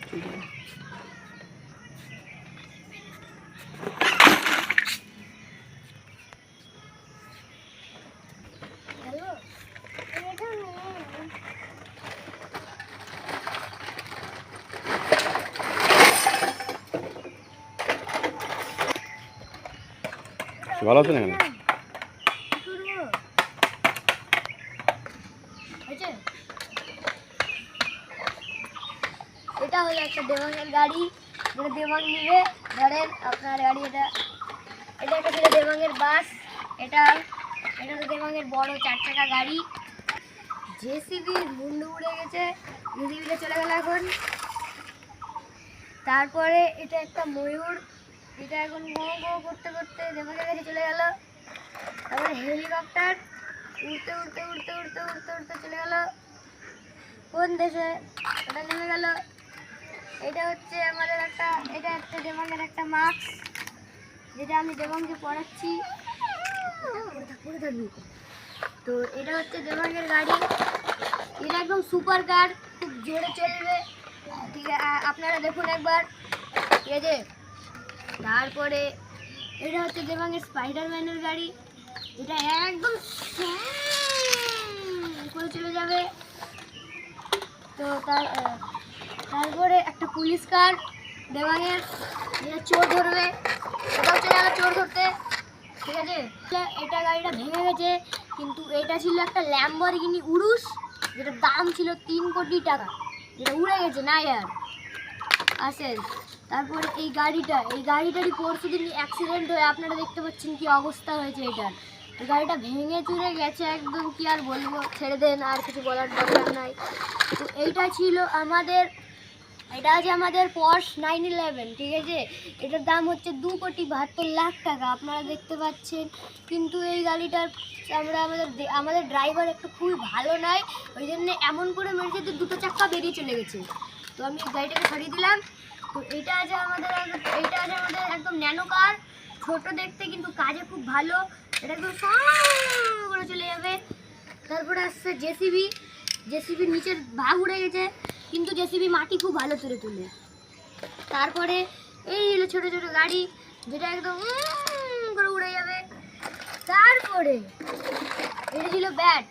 ভালো আছেন এখানে? এটা হলো একটা দেবাঙ্গের গাড়ি, যেটা দেবাঙ্গ নিবে। ধরেন আপনার গাড়ি, এটা একটা ছিল দেবাঙ্গের বাস। এটা তো দেবাঙ্গের বড় 4 চাকা গাড়ি। জেসিবির মুন্ডু উড়ে গেছে, জেসিবিটা চলে গেল এখন। তারপরে এটা একটা ময়ূর, এটা এখন গো গো করতে করতে দেবাঙ্গের কাছে চলে গেল। তারপরে হেলিকপ্টার উড়তে উড়তে উড়তে উড়তে উড়তে উড়তে চলে গেল কোন দেশে, ওটা নেমে গেল। এটা হচ্ছে আমাদের এটা একটা দেবাঙ্গের একটা মাস্ক, যেটা আমি দেবাঙ্গকে পড়াচ্ছি। তো এটা হচ্ছে দেবাঙ্গের গাড়ি, এটা একদম সুপার কার, খুব জোরে চলবে। ঠিক আছে, আপনারা দেখুন একবার। ঠিক আছে, তারপরে এটা হচ্ছে দেবাঙ্গের স্পাইডারম্যানের গাড়ি, এটা একদম করে চলে যাবে। তো তারপরে একটা পুলিশ কার দেবাঙ্গের, যেটা চোর ধরবে, ওটাও চলে গেল চোর ধরতে। ঠিক আছে, এটা গাড়িটা ভেঙে গেছে, কিন্তু এটা ছিল একটা ল্যাম্বরগিনি উরুস, যেটার দাম ছিল 3 কোটি টাকা, যেটা উড়ে গেছে না আর আসেন। তারপরে এই গাড়িটারই পরশুদিন অ্যাক্সিডেন্ট হয়ে আপনারা দেখতে পাচ্ছেন কি অবস্থা হয়েছে এটার। এই গাড়িটা ভেঙে চুরে গেছে একদম, কি আর বলবো, ছেড়ে দেন, আর কিছু বলার দরকার নাই। তো এটা আছে আমাদের Porsche 911। ঠিক আছে, এটার দাম হচ্ছে 2,72,00,000 টাকা, আপনারা দেখতে পাচ্ছেন। কিন্তু এই গাড়িটার আমাদের ড্রাইভার একটু খুবই ভালো নয়, ওই জন্য এমন করে মেরেছে যে 2টো চাক্কা বেরিয়ে চলে গেছে। তো আমি গাড়িটাকে সরিয়ে দিলাম। তো এটা আছে আমাদের একদম ন্যানো কার, ছোট দেখতে কিন্তু কাজে খুব ভালো, এটা একদম করে চলে যাবে। তারপরে আসছে জেসিবির নিচের ভাগ উড়ে গেছে, কিন্তু জেসিবি মাটি খুব ভালো তুলে। তারপরে এই হলো ছোট ছোট গাড়ি, যেটা একদম করে উড়ে যাবে। তারপরে এটা ছিল ব্যাট,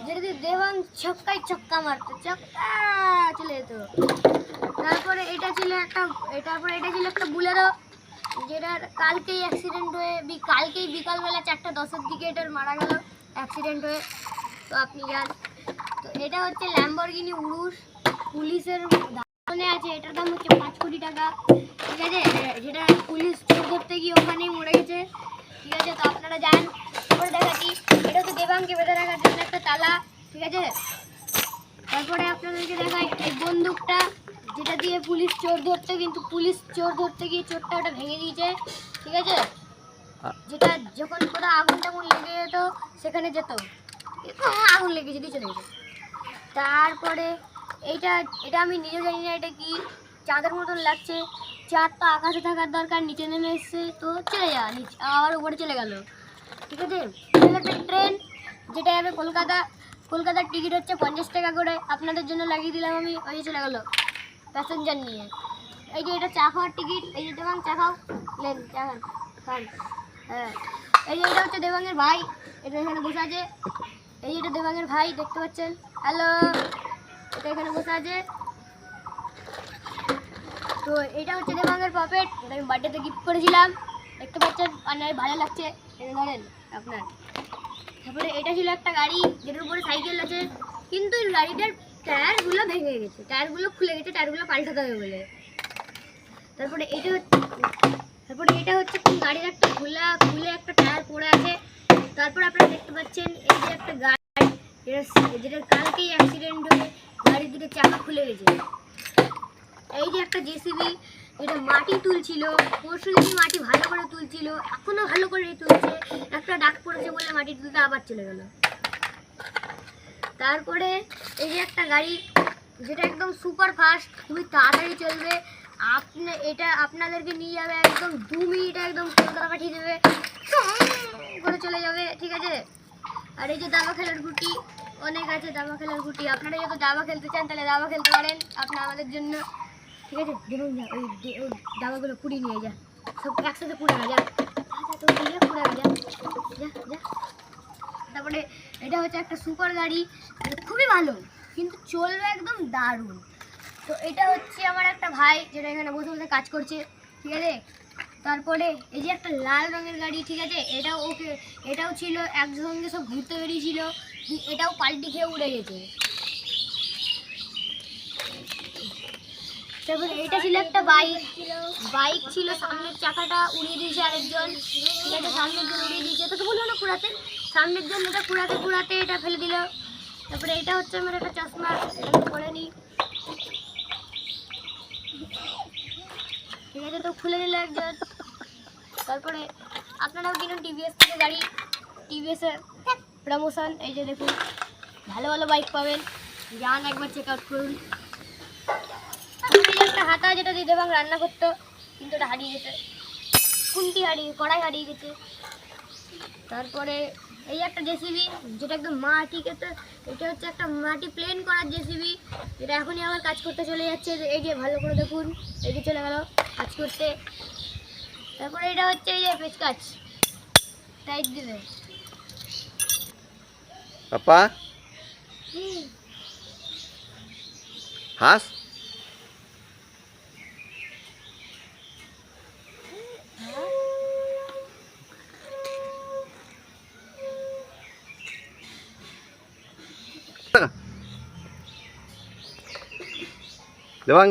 যেটা দিয়ে দেবাং ছক্কা মারতো, ছক্কা চলে যেত। তারপরে এটা ছিল একটা বুলেরো, যেটার কালকেই অ্যাক্সিডেন্ট হয়ে কালকেই বিকালবেলা 4:10-এর দিকে এটার মারা গেল অ্যাক্সিডেন্ট হয়ে। তো আপনি জান। তো এটা হচ্ছে ল্যাম্বরগিনি উরুস, পুলিশের মনে আছে, এটার দাম হচ্ছে 5 কোটি টাকা। ঠিক আছে, যেটা পুলিশ চোর ধরতে গিয়ে ওখানেই মরে গেছে। ঠিক আছে, তো আপনারা যান। তারপরে দেখাচ্ছি, এটা হচ্ছে দেবাংকে বেঁধে রাখার জন্য একটা তালা। ঠিক আছে, তারপরে আপনাদেরকে দেখাই এই বন্দুকটা, যেটা দিয়ে পুলিশ চোর ধরতো, কিন্তু পুলিশ চোর ধরতে গিয়ে চোরটা ওটা ভেঙে দিয়েছে। ঠিক আছে, যেটা যখন কোথাও আগুন টাগুন লেগে যেত সেখানে যেত, আগুন লেগে যদি চলে যেত। তারপরে এটা আমি নিজে জানি না এটা কি, চাঁদের মতন লাগছে। চাঁদটা আকাশে থাকার দরকার, নিচে নেমে এসছে, তো চলে যাওয়া নিচে, আবার উপরে চলে গেল। ঠিক আছে, একটা ট্রেন, যেটা যাবে কলকাতার টিকিট হচ্ছে 50 টাকা করে, আপনাদের জন্য লাগিয়ে দিলাম আমি। ওই যে চলে গেলো প্যাসেঞ্জার নিয়ে। এই যে এটা চা খাওয়ার টিকিট, এই যে দেবাং চা খাও, লেন চা খান। হ্যাঁ, এই যে এটা হচ্ছে দেবাংয়ের ভাই, এটা এখানে বসে আছে। এই যে এটা দেবাংয়ের ভাই, দেখতে পাচ্ছেন, হ্যালো, এটা এখানে বসে আছে। তো এটা হচ্ছে দেবাংয়ের পকেট, এটা আমি বার্থডেতে গিফট করেছিলাম, দেখতে পাচ্ছেন, আর ভালো লাগছে, এটা ধরেন আপনার। তারপরে এটা ছিল একটা গাড়ি, যেটার উপরে সাইকেল আছে, কিন্তু এই গাড়িটার টায়ারগুলো ভেঙে গেছে, টায়ারগুলো খুলে গেছে, টায়ারগুলো পাল্টাতে হবে বলে। তারপরে এটা হচ্ছে গাড়ির একটা খুলে একটা টায়ার পড়ে আছে। তারপর আপনারা দেখতে পাচ্ছেন এই যে একটা গাড়ি, যেটা কালকেই অ্যাক্সিডেন্ট হয়ে গাড়ির দুটো চাকা খুলে গেছে। এই যে একটা জেসিবি, এটা মাটি তুলছিল, পরশুদিন মাটি ভালো করে তুলছিল, এখনো ভালো করে তুলছে, একটা ডাক পড়েছে বলে মাটি তুলতে আবার চলে গেল। তারপরে এই যে একটা গাড়ি, যেটা একদম সুপার ফাস্ট, খুবই তাড়াতাড়ি চলবে, এটা আপনাদেরকে নিয়ে যাবে একদম 2 মিনিটে, একদম কলকাতা পাঠিয়ে দেবে, করে চলে যাবে। ঠিক আছে, আর এই যে দাবা খেলার গুটি, অনেক আছে দাবা খেলার গুটি, আপনারা যত দাবা খেলতে চান তাহলে দাবা খেলতে পারেন, আপনারা আমাদের জন্য। ঠিক আছে দেখুন যা ওই দাবাগুলো কুড়িয়ে নিয়ে যা, সব একসাথে কুড়ে না, যা তো দিয়ে কুড়ে না, যা যা যা। তারপরে এটা হচ্ছে একটা সুপার গাড়ি, খুবই ভালো কিন্তু চলবে একদম দারুণ। তো এটা হচ্ছে আমার একটা ভাই যেটা এখানে বসে বসে কাজ করছে, ঠিক আছে। তারপরে এই যে একটা লাল রঙের গাড়ি, ঠিক আছে, এটাও ছিল একসঙ্গে সব ঘুরতে বেরিয়েছিল, এটাও পাল্টি খেয়ে উড়ে গেছে। তারপরে এটা ছিল একটা বাইক ছিল, সামনের চাকাটা উড়িয়ে দিয়েছে আরেকজন, ঠিক আছে, সামনের জন উড়িয়ে দিয়েছে, তো বললো না কুড়াতে, সামনের জন এটা কুড়াতে এটা ফেলে দিল। তারপরে এটা হচ্ছে আমার একটা চশমা, এটা পরে নি, ঠিক আছে, তো খুলে নিল একজন। তারপরে আপনারাও কিনুন টিভিএস থেকে গাড়ি, টিভিএসের প্রমোশন, এই যে দেখুন ভালো ভালো বাইক পাবেন, যান একবার চেক আউট করুন। একটা হাতা যেটা দিতে এবং রান্না করতো, কিন্তু ওটা হারিয়ে গেছে, কড়াই হারিয়ে গেছে। তারপরে এই একটা জেসিবি যেটা একদম মাটি কেটে, এটা হচ্ছে একটা মাটি প্লেন করার জেসিবি, যেটা এখনই আমার কাজ করতে চলে যাচ্ছে, এই যে ভালো করে দেখুন, এই যে চলে গেল কাজ করতে। তারপরে এটা হচ্ছে এই যে পেচকাচ, টাইট দিবে। পাপা হাঁস দেবাং